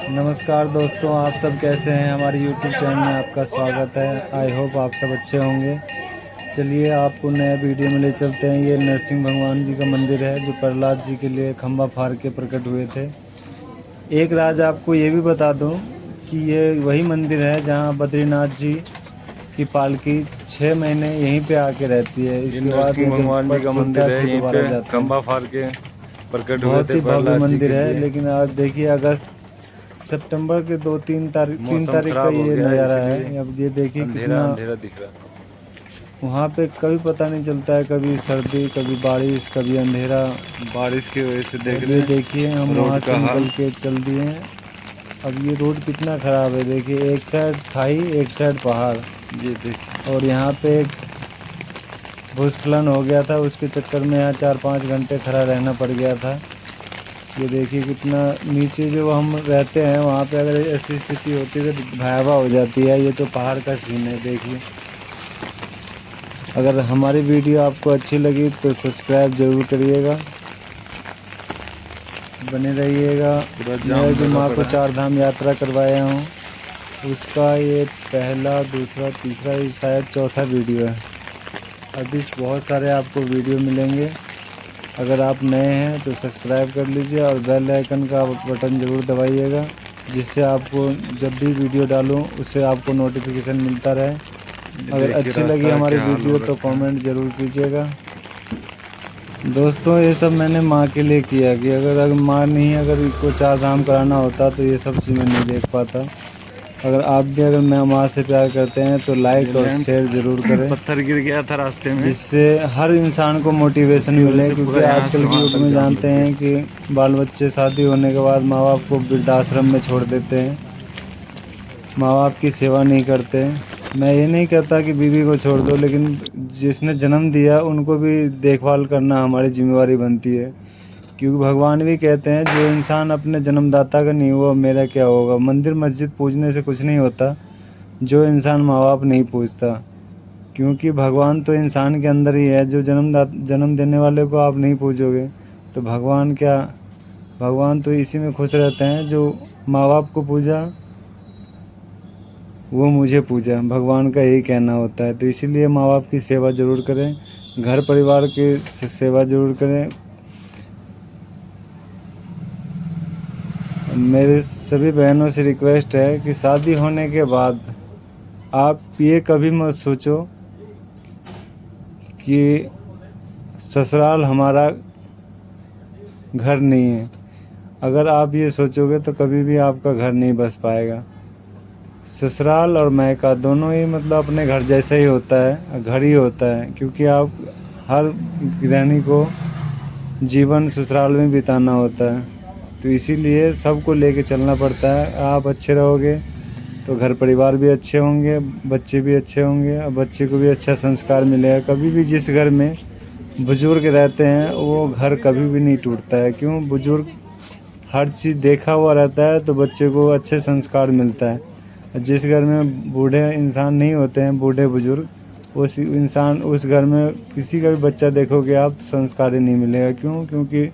नमस्कार दोस्तों, आप सब कैसे हैं। हमारे YouTube चैनल में आपका स्वागत है। आई होप आप सब अच्छे होंगे। चलिए आपको नया वीडियो में ले चलते हैं। ये नरसिंह भगवान जी का मंदिर है जो प्रहलाद जी के लिए खंभा फाड़ के प्रकट हुए थे। एक राज आपको ये भी बता दूं कि ये वही मंदिर है जहां बद्रीनाथ जी की पालकी 6 महीने यहीं पे आके रहती है। ये इसके बाद नरसिंह ये जब भगवान जी पट का खुलता मंदिर है है। फिर यहीं दोबारा पे जाते हैं। खंभा फाड़ के प्रकट हुए बहुत थे ही भव्य प्रहलाद जी मंदिर के है। लिए। लेकिन आप देखिए अगस्त सितंबर के 3 मौसम तारीख का खराब हो ये गया है नज़ारा इसलिए है। अब ये देखिए अंधेरा कितना अंधेरा दिख रहा था। वहाँ पे कभी पता नहीं चलता है, कभी सर्दी कभी बारिश कभी अंधेरा। बारिश की वजह से देख अब रहे ये देखिए हम हैं वहाँ रोड से का हाल। निकल के चल दिए हैं। अब ये रोड कितना ख़राब है, देखिए एक साइड खाई एक साइड पहाड़। ये देखिए और यहाँ पे एक भूस्खलन हो गया था, उसके चक्कर में यहाँ 4-5 घंटे खड़ा रहना पड़ गया था। ये देखिए कितना नीचे जो हम रहते हैं वहाँ पे अगर ऐसी स्थिति होती है तो भयावह हो जाती है। ये तो पहाड़ का सीन है देखिए। अगर हमारी वीडियो आपको अच्छी लगी तो सब्सक्राइब ज़रूर करिएगा, बने रहिएगा। पूरा मैं जाम जो लगा माँ को पड़ा है। 4 धाम यात्रा करवाया हूँ उसका ये पहला दूसरा तीसरा ये शायद चौथा वीडियो है। अभी बहुत सारे आपको वीडियो मिलेंगे। अगर आप नए हैं तो सब्सक्राइब कर लीजिए और बेल आइकन का बटन ज़रूर दबाइएगा, जिससे आपको जब भी वीडियो डालूं उससे आपको नोटिफिकेशन मिलता रहे। ये अगर देखिए अच्छी लगी रास्ता हमारी क्या हाल हो वीडियो तो रखा है। कमेंट ज़रूर कीजिएगा। दोस्तों ये सब मैंने माँ के लिए किया कि अगर माँ नहीं, अगर को 4 धाम कराना होता तो ये सब चीज़ मैं नहीं देख पाता। अगर आप भी अगर मैं माँ से प्यार करते हैं तो ये लाइक और लैंड शेयर ज़रूर करें, पत्थर गिर गया था रास्ते में, जिससे हर इंसान को मोटिवेशन उसकी वजह मिले। से क्योंकि पूरा यहाँ से आजकल के वहाँ युग तक में जाम जानते लग हैं गया। कि बाल बच्चे शादी होने के बाद माँ बाप को वृद्धाश्रम में छोड़ देते हैं, माँ बाप की सेवा नहीं करते। मैं ये नहीं कहता कि बीवी को छोड़ दो, लेकिन जिसने जन्म दिया उनको भी देखभाल करना हमारी जिम्मेवारी बनती है। क्योंकि भगवान भी कहते हैं जो इंसान अपने जन्मदाता का नहीं हुआ मेरा क्या होगा। मंदिर मस्जिद पूजने से कुछ नहीं होता जो इंसान माँ बाप नहीं पूजता। क्योंकि भगवान तो इंसान के अंदर ही है। जो जन्म देने वाले को आप नहीं पूजोगे तो भगवान क्या। भगवान तो इसी में खुश रहते हैं जो माँ बाप को पूजा वो मुझे पूजा। भगवान का यही कहना होता है। तो इसीलिए माँ बाप की सेवा ज़रूर करें, घर परिवार की सेवा ज़रूर करें। मेरे सभी बहनों से रिक्वेस्ट है कि शादी होने के बाद आप ये कभी मत सोचो कि ससुराल हमारा घर नहीं है। अगर आप ये सोचोगे तो कभी भी आपका घर नहीं बस पाएगा। ससुराल और मायका दोनों ही मतलब अपने घर जैसा ही होता है, घर ही होता है। क्योंकि आप हर गृहिणी को जीवन ससुराल में बिताना होता है। तो इसीलिए सबको लेके चलना पड़ता है। आप अच्छे रहोगे तो घर परिवार भी अच्छे होंगे, बच्चे भी अच्छे होंगे और बच्चे को भी अच्छा संस्कार मिलेगा। कभी भी जिस घर में बुजुर्ग रहते हैं वो घर कभी भी नहीं टूटता है। क्यों? बुजुर्ग हर चीज़ देखा हुआ रहता है तो बच्चे को अच्छे संस्कार मिलता है। जिस घर में बूढ़े इंसान नहीं होते हैं, बूढ़े बुजुर्ग, उस घर में किसी का भी बच्चा देखोगे आप तो संस्कार ही नहीं मिलेगा। क्यों? क्योंकि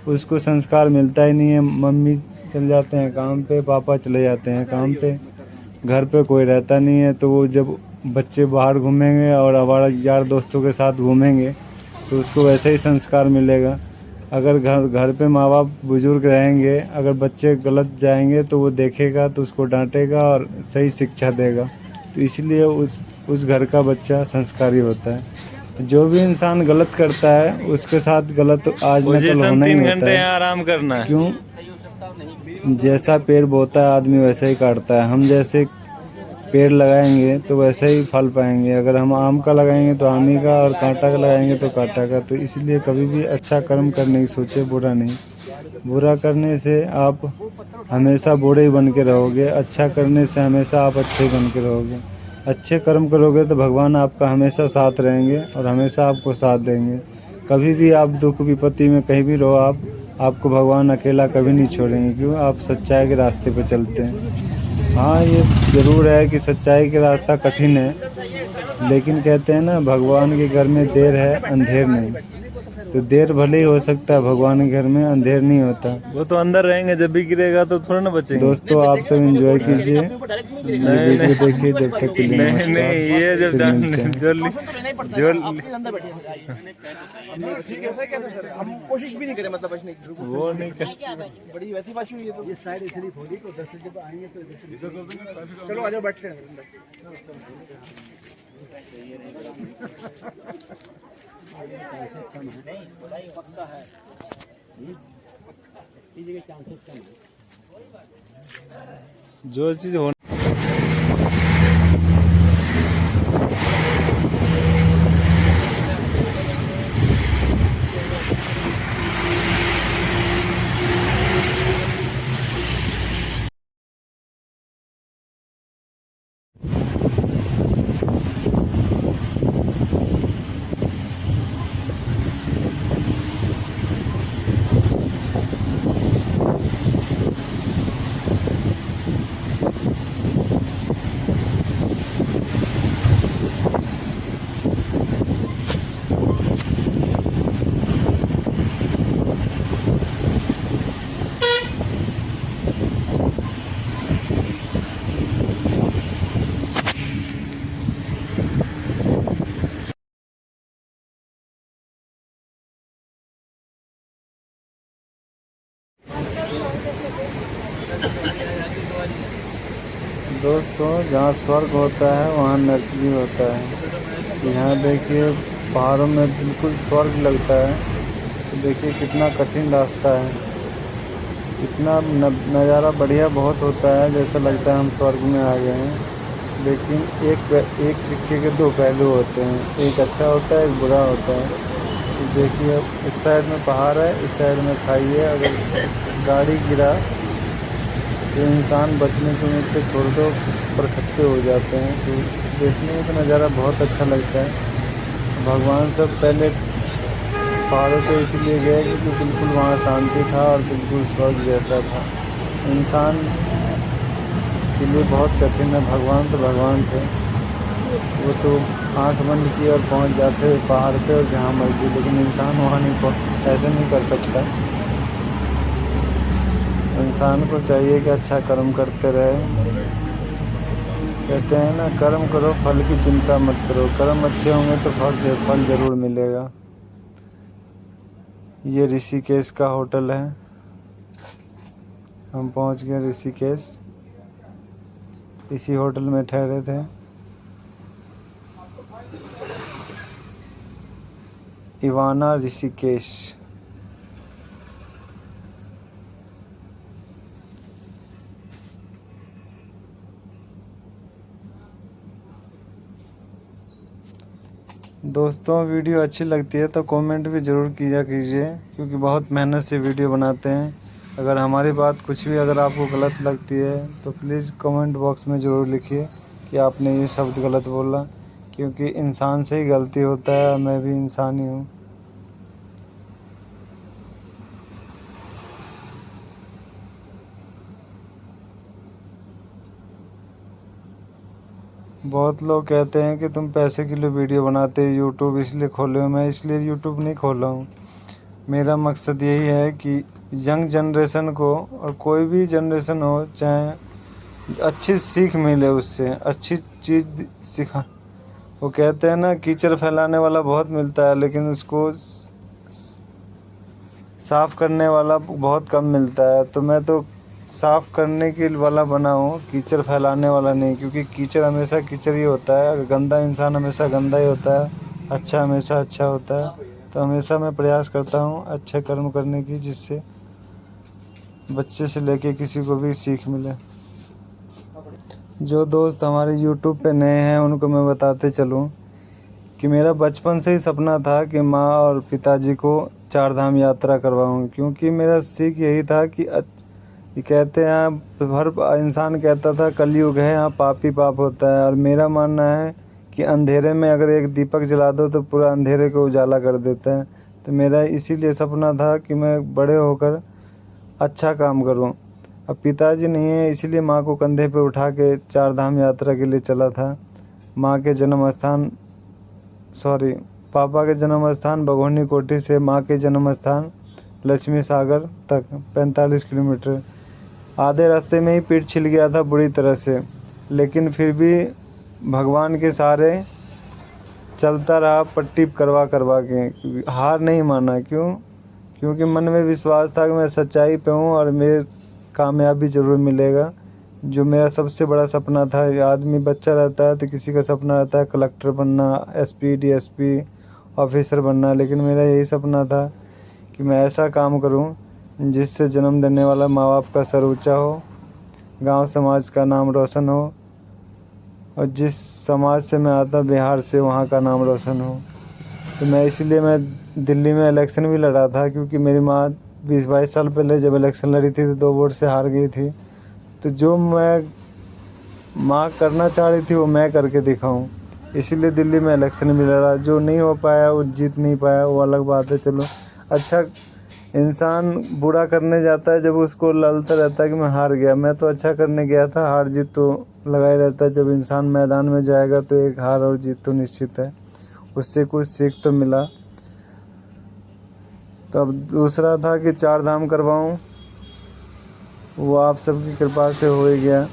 उसको संस्कार मिलता ही नहीं है। मम्मी चले जाते हैं काम पे, पापा चले जाते हैं काम पे, घर पे कोई रहता नहीं है। तो वो जब बच्चे बाहर घूमेंगे और हमारा यार दोस्तों के साथ घूमेंगे तो उसको वैसे ही संस्कार मिलेगा। अगर घर पे माँ बाप बुजुर्ग रहेंगे, अगर बच्चे गलत जाएंगे तो वो देखेगा तो उसको डांटेगा और सही शिक्षा देगा। तो इसलिए उस घर का बच्चा संस्कारी होता है। जो भी इंसान गलत करता है उसके साथ गलत आज न कल पोजीशन होना ही 3 होता घंटे है। यहाँ आराम करना है। क्यों? जैसा पेड़ बोता है आदमी वैसा ही काटता है। हम जैसे पेड़ लगाएंगे तो वैसे ही फल पाएंगे। अगर हम आम का लगाएंगे तो आम ही का, और कांटा का लगाएंगे तो कांटा का। तो इसलिए कभी भी अच्छा कर्म करने की सोचे, बुरा नहीं। बुरा करने से आप हमेशा बुरे ही बन के रहोगे, अच्छा करने से हमेशा आप अच्छे ही बन के रहोगे। अच्छे कर्म करोगे तो भगवान आपका हमेशा साथ रहेंगे और हमेशा आपको साथ देंगे। कभी भी आप दुख विपत्ति में कहीं भी रहो आपको भगवान अकेला कभी नहीं छोड़ेंगे। क्यों? आप सच्चाई के रास्ते पर चलते हैं। हाँ, ये ज़रूर है कि सच्चाई का रास्ता कठिन है, लेकिन कहते हैं ना भगवान के घर में देर है अंधेर नहीं। तो देर भले ही हो सकता है, भगवान के घर में अंधेर नहीं होता। वो तो अंदर रहेंगे, जब भी गिरेगा तो थोड़ा ना बचेंगे। दोस्तों आप सब एंजॉय कीजिए, ये नहीं वीडियो नहीं देखिए। जब तक के लिए नहीं नमस्कार, नहीं, ये जब फिर जान मिलते हैं। जो हम कोशिश भी नहीं करें मतलब बचने की। वो नहीं कर बड़ी वैसी बात हुई है तो ये साइड इसलिए खोली तो 10 से जब आएंगे तो चलो आ जाओ बैठते हैं अंदर। जो चीज हो दोस्तों जहाँ स्वर्ग होता है वहाँ नरक भी होता है। यहाँ देखिए पहाड़ों में बिल्कुल स्वर्ग लगता है। तो देखिए कितना कठिन रास्ता है, इतना नज़ारा बढ़िया बहुत होता है, जैसा लगता है हम स्वर्ग में आ गए हैं। लेकिन एक सिक्के के दो पहलू होते हैं, एक अच्छा होता है एक बुरा होता है। तो देखिए इस साइड में पहाड़ है, इस साइड में खाई है। अगर गाड़ी गिरा तो इंसान बचने को उम्मीद पे छोड़ दो पर खच्चे हो जाते हैं। तो देखने में तो नज़ारा बहुत अच्छा लगता है। भगवान सब पहले पहाड़ों पे इसलिए गए क्योंकि बिल्कुल वहाँ शांति था और बिल्कुल स्वर्ग जैसा था। इंसान के लिए बहुत कठिन है, भगवान तो भगवान थे, वो तो आँख बंद किए और पहुँच जाते पहाड़ पे और जहाँ मर्जी। लेकिन इंसान वहाँ नहीं ऐसे नहीं कर सकता। इंसान को चाहिए कि अच्छा कर्म करते रहे। कहते हैं ना, कर्म करो फल की चिंता मत करो। कर्म अच्छे होंगे तो फल ज़रूर मिलेगा। ये ऋषिकेश का होटल है, हम पहुंच गए ऋषिकेश। इसी होटल में ठहरे थे। इवाना ऋषिकेश। दोस्तों वीडियो अच्छी लगती है तो कमेंट भी ज़रूर किया कीजिए, क्योंकि बहुत मेहनत से वीडियो बनाते हैं। अगर हमारी बात कुछ भी अगर आपको गलत लगती है तो प्लीज़ कमेंट बॉक्स में ज़रूर लिखिए कि आपने ये शब्द गलत बोला, क्योंकि इंसान से ही गलती होता है। मैं भी इंसान ही हूँ। बहुत लोग कहते हैं कि तुम पैसे के लिए वीडियो बनाते हो, यूट्यूब इसलिए खोले हो। मैं इसलिए यूट्यूब नहीं खोला हूँ। मेरा मकसद यही है कि यंग जनरेशन को, और कोई भी जनरेशन हो, चाहे अच्छी सीख मिले, उससे अच्छी चीज़ सिखा। वो कहते हैं ना, कीचड़ फैलाने वाला बहुत मिलता है, लेकिन उसको साफ़ करने वाला बहुत कम मिलता है। तो मैं तो साफ़ करने के वाला बना हूँ, कीचड़ फैलाने वाला नहीं। क्योंकि कीचड़ हमेशा कीचड़ ही होता है, गंदा इंसान हमेशा गंदा ही होता है, अच्छा हमेशा अच्छा होता है। तो हमेशा मैं प्रयास करता हूँ अच्छे कर्म करने की, जिससे बच्चे से लेके किसी को भी सीख मिले। जो दोस्त हमारे यूट्यूब पे नए हैं उनको मैं बताते चलूँ कि मेरा बचपन से ही सपना था कि माँ और पिताजी को 4 धाम यात्रा करवाऊँ। क्योंकि मेरा सीख यही था कि ये कहते हैं, हर इंसान कहता था कलयुग है, यहाँ पाप ही पाप होता है। और मेरा मानना है कि अंधेरे में अगर एक दीपक जला दो तो पूरा अंधेरे को उजाला कर देता है। तो मेरा इसीलिए सपना था कि मैं बड़े होकर अच्छा काम करूं। अब पिताजी नहीं है, इसीलिए माँ को कंधे पे उठा के 4 धाम यात्रा के लिए चला था। माँ के जन्म स्थान, सॉरी, पापा के जन्म स्थान भगोनी कोठी से माँ के जन्म स्थान लक्ष्मी सागर तक 45 किलोमीटर। आधे रास्ते में ही पीठ छिल गया था बुरी तरह से, लेकिन फिर भी भगवान के सहारे चलता रहा, पट्टी करवा करवा के। हार नहीं माना। क्यों? क्योंकि मन में विश्वास था कि मैं सच्चाई पे हूँ और मेरे कामयाबी ज़रूर मिलेगा। जो मेरा सबसे बड़ा सपना था, आदमी बच्चा रहता है तो किसी का सपना रहता है कलेक्टर बनना, एसपी, डीएसपी, ऑफिसर बनना, लेकिन मेरा यही सपना था कि मैं ऐसा काम करूं जिससे जन्म देने वाला माँ बाप का सर ऊँचा हो, गांव समाज का नाम रोशन हो, और जिस समाज से मैं आता बिहार से वहाँ का नाम रोशन हो। तो मैं इसीलिए मैं दिल्ली में इलेक्शन भी लड़ा था, क्योंकि मेरी माँ 20-22 साल पहले जब इलेक्शन लड़ी थी तो 2 वोट से हार गई थी। तो जो मैं माँ करना चाह रही थी वो मैं करके दिखाऊं, इसीलिए दिल्ली में इलेक्शन भी लड़ा। जो नहीं हो पाया, वो जीत नहीं पाया, वो अलग बात है। चलो, अच्छा इंसान बुरा करने जाता है जब उसको ललता रहता है कि मैं हार गया। मैं तो अच्छा करने गया था, हार जीत तो लगा ही रहता है। जब इंसान मैदान में जाएगा तो एक हार और जीत तो निश्चित है, उससे कुछ सीख तो मिला। तो अब दूसरा था कि 4 धाम करवाऊं, वो आप सबकी कृपा से हो ही गया।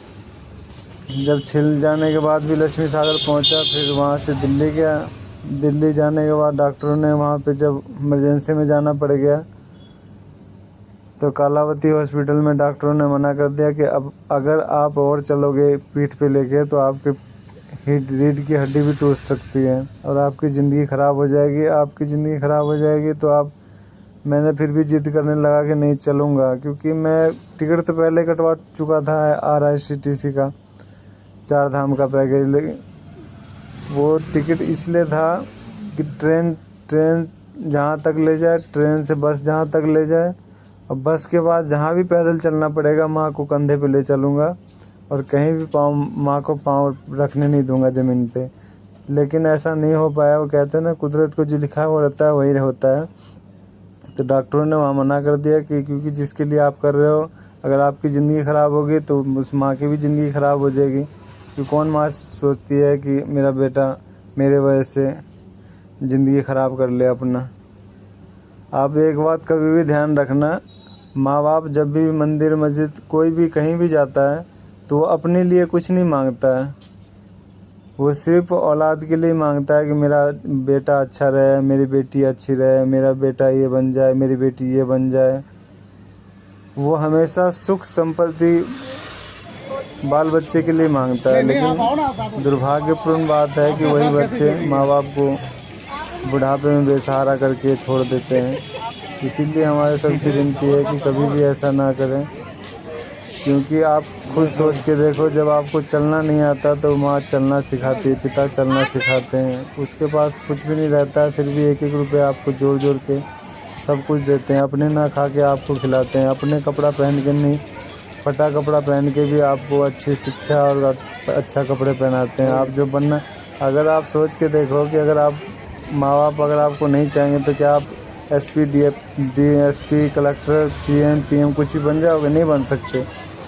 जब छिल जाने के बाद भी लक्ष्मी सागर पहुंचा, फिर वहां से दिल्ली गया। दिल्ली जाने के बाद डॉक्टरों ने वहां पे जब इमरजेंसी में जाना पड़ गया तो कालावती हॉस्पिटल में डॉक्टरों ने मना कर दिया कि अब अगर आप और चलोगे पीठ पे लेके तो आपके रीढ़ की हड्डी भी टूट सकती है और आपकी ज़िंदगी ख़राब हो जाएगी। आपकी ज़िंदगी ख़राब हो जाएगी तो आप मैंने फिर भी जिद करने लगा कि नहीं चलूँगा, क्योंकि मैं टिकट तो पहले कटवा चुका था RICTC का 4 धाम का पैकेज। लेकिन वो टिकट इसलिए था कि ट्रेन जहाँ तक ले जाए, ट्रेन से बस जहाँ तक ले जाए, और बस के बाद जहाँ भी पैदल चलना पड़ेगा माँ को कंधे पे ले चलूँगा और कहीं भी माँ को पाँव रखने नहीं दूँगा ज़मीन पे। लेकिन ऐसा नहीं हो पाया। वो कहते हैं ना, कुदरत को जो लिखा हुआ रहता है वही होता है। तो डॉक्टरों ने वहाँ मना कर दिया कि क्योंकि जिसके लिए आप कर रहे हो, अगर आपकी ज़िंदगी ख़राब होगी तो उस माँ की भी ज़िंदगी ख़राब हो जाएगी। तो कौन माँ सोचती है कि मेरा बेटा मेरे वजह से ज़िंदगी ख़राब कर ले अपना। आप एक बात कभी भी ध्यान रखना, माँ बाप जब भी मंदिर मस्जिद कोई भी कहीं भी जाता है तो वो अपने लिए कुछ नहीं मांगता है, वो सिर्फ औलाद के लिए मांगता है कि मेरा बेटा अच्छा रहे, मेरी बेटी अच्छी रहे, मेरा बेटा ये बन जाए, मेरी बेटी ये बन जाए। वो हमेशा सुख संपत्ति बाल बच्चे के लिए मांगता है। लेकिन दुर्भाग्यपूर्ण बात है कि वही बच्चे माँ बाप को बुढ़ापे में बेसहारा करके छोड़ देते हैं। इसीलिए हमारे सबसे विनती है कि कभी भी ऐसा ना करें, क्योंकि आप खुद सोच के देखो, जब आपको चलना नहीं आता तो माँ चलना सिखाती है, पिता चलना सिखाते हैं। उसके पास कुछ भी नहीं रहता है, फिर भी 1-1 रुपये आपको जोड़ जोड़ के सब कुछ देते हैं। अपने ना खा के आपको खिलाते हैं, अपने कपड़ा पहन के नहीं, फटा कपड़ा पहन के भी आपको अच्छी शिक्षा और अच्छा कपड़े पहनाते हैं। आप जो बनना, अगर आप सोच के देखो कि अगर आप माँ बाप अगर आपको नहीं चाहेंगे तो क्या आप SP, DSP, collector, CM, PM कुछ भी बन जाओगे? नहीं बन सकते,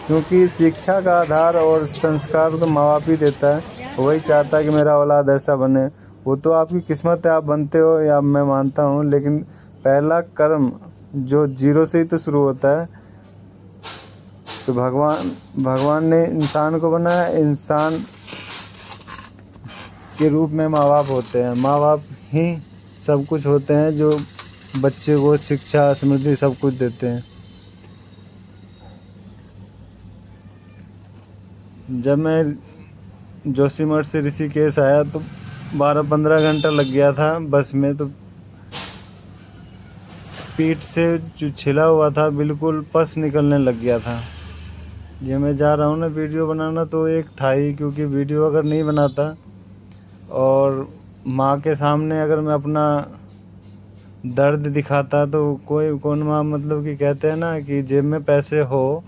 क्योंकि शिक्षा का आधार और संस्कार तो माँ बाप ही देता है। वही चाहता है कि मेरा औलाद ऐसा बने। वो तो आपकी किस्मत है, आप बनते हो या मैं मानता हूँ, लेकिन पहला कर्म जो 0 से ही तो शुरू होता है। तो भगवान ने इंसान को बनाया, इंसान के रूप में माँ बाप होते हैं। माँ बाप ही सब कुछ होते हैं जो बच्चे को शिक्षा, समृद्धि सब कुछ देते हैं। जब मैं जोशीमठ से ऋषिकेश आया तो 12-15 घंटा लग गया था बस में। तो पीठ से जो छिला हुआ था बिल्कुल पस निकलने लग गया था। ये मैं जा रहा हूँ ना वीडियो बनाना तो एक था ही, क्योंकि वीडियो अगर नहीं बनाता और माँ के सामने अगर मैं अपना दर्द दिखाता तो कौन माँ, मतलब कि कहते हैं ना कि जेब में पैसे हो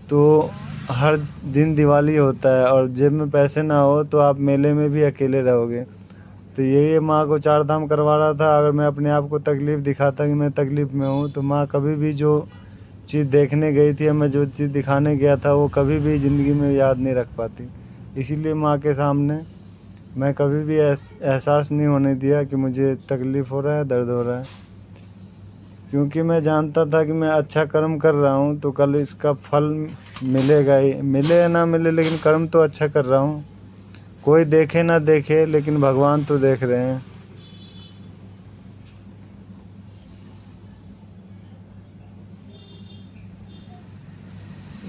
तो हर दिन दिवाली होता है, और जेब में पैसे ना हो तो आप मेले में भी अकेले रहोगे। तो यही माँ को 4 धाम करवा रहा था। अगर मैं अपने आप को तकलीफ़ दिखाता कि मैं तकलीफ़ में हूँ तो माँ कभी भी जो चीज़ देखने गई थी या मैं जो चीज़ दिखाने गया था वो कभी भी ज़िंदगी में याद नहीं रख पाती। इसीलिए माँ के सामने मैं कभी भी एहसास नहीं होने दिया कि मुझे तकलीफ़ हो रहा है, दर्द हो रहा है, क्योंकि मैं जानता था कि मैं अच्छा कर्म कर रहा हूँ तो कल इसका फल मिलेगा ही, मिले या ना मिले, लेकिन कर्म तो अच्छा कर रहा हूँ। कोई देखे ना देखे, लेकिन भगवान तो देख रहे हैं।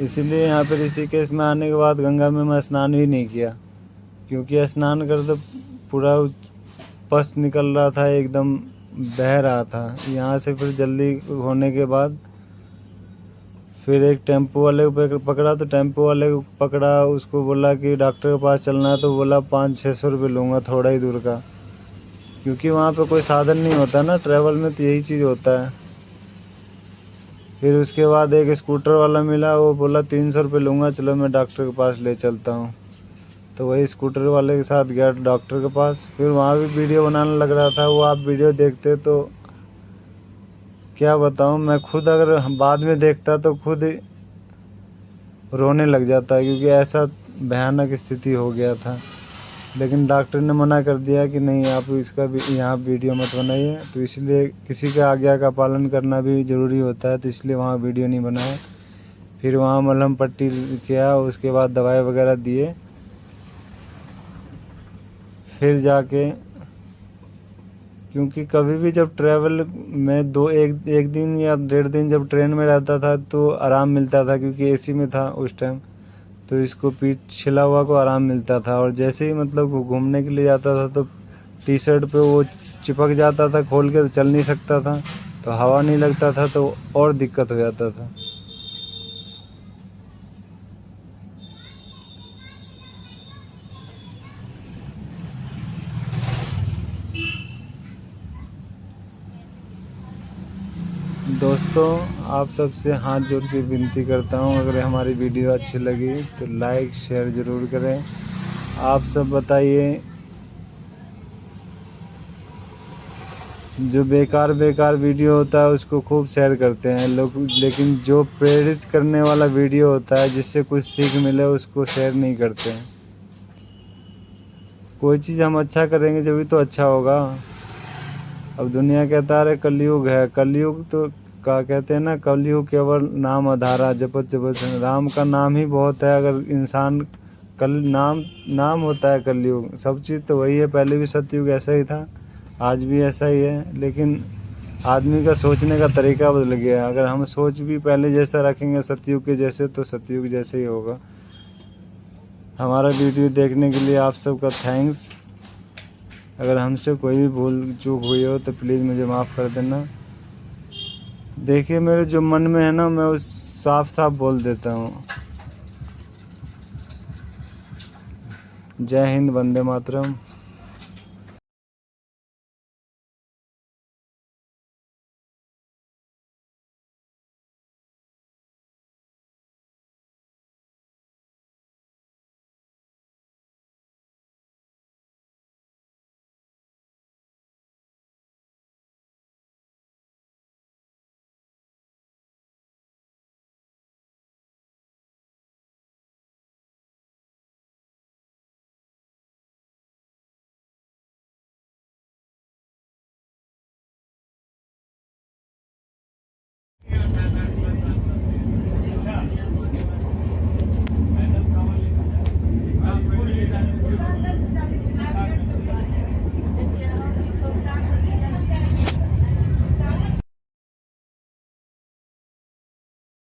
इसीलिए यहाँ पे ऋषिकेश में आने के बाद गंगा में मैं स्नान भी नहीं किया, क्योंकि स्नान कर तो पूरा पस निकल रहा था, एकदम बह रहा था। यहाँ से फिर जल्दी होने के बाद फिर एक टेम्पो वाले को पकड़ा, तो टेम्पो वाले को पकड़ा, उसको बोला कि डॉक्टर के पास चलना है, तो बोला 500-600 रुपये लूँगा थोड़ा ही दूर का, क्योंकि वहाँ पे कोई साधन नहीं होता ना, ट्रैवल में तो यही चीज़ होता है। फिर उसके बाद एक स्कूटर वाला मिला, वो बोला 300 रुपये लूँगा, चलो मैं डॉक्टर के पास ले चलता हूँ। तो वही स्कूटर वाले के साथ गया डॉक्टर के पास। फिर वहाँ भी वीडियो बनाने लग रहा था वो, आप वीडियो देखते तो क्या बताऊँ, मैं खुद अगर बाद में देखता तो खुद रोने लग जाता, क्योंकि ऐसा भयानक स्थिति हो गया था। लेकिन डॉक्टर ने मना कर दिया कि नहीं, आप इसका यहाँ वीडियो मत बनाइए, तो इसलिए किसी के आज्ञा का पालन करना भी ज़रूरी होता है, तो इसलिए वहाँ वीडियो नहीं बनाया। फिर वहाँ मलहम पट्टी किया, उसके बाद दवाई वगैरह दिए, फिर जाके, क्योंकि कभी भी जब ट्रैवल में एक दिन या 1.5 दिन जब ट्रेन में रहता था तो आराम मिलता था, क्योंकि एसी में था उस टाइम, तो इसको पीठ छिला हुआ को आराम मिलता था। और जैसे ही मतलब घूमने के लिए जाता था तो टी शर्ट पे वो चिपक जाता था, खोल के तो चल नहीं सकता था, तो हवा नहीं लगता था, तो और दिक्कत हो जाता था। दोस्तों, आप सबसे हाथ जोड़ के विनती करता हूँ, अगर हमारी वीडियो अच्छी लगी तो लाइक शेयर ज़रूर करें। आप सब बताइए, जो बेकार वीडियो होता है उसको खूब शेयर करते हैं लोग, लेकिन जो प्रेरित करने वाला वीडियो होता है जिससे कुछ सीख मिले उसको शेयर नहीं करते हैं। कोई चीज़ हम अच्छा करेंगे जब भी तो अच्छा होगा। अब दुनिया कहता है कलयुग है, कलयुग तो का कहते हैं ना, कलयुग केवल नाम आधारा, जपत जपत राम का नाम ही बहुत है। अगर इंसान नाम होता है कलयुग, सब चीज़ तो वही है। पहले भी सतयुग ऐसा ही था, आज भी ऐसा ही है, लेकिन आदमी का सोचने का तरीका बदल गया है। अगर हम सोच भी पहले जैसा रखेंगे सतयुग के जैसे, तो सतयुग जैसे ही होगा। हमारा वीडियो देखने के लिए आप सबका थैंक्स। अगर हमसे कोई भी भूल चूक हुई हो तो प्लीज़ मुझे माफ़ कर देना। देखिए, मेरे जो मन में है ना, मैं उस साफ बोल देता हूँ। जय हिंद, वंदे मातरम।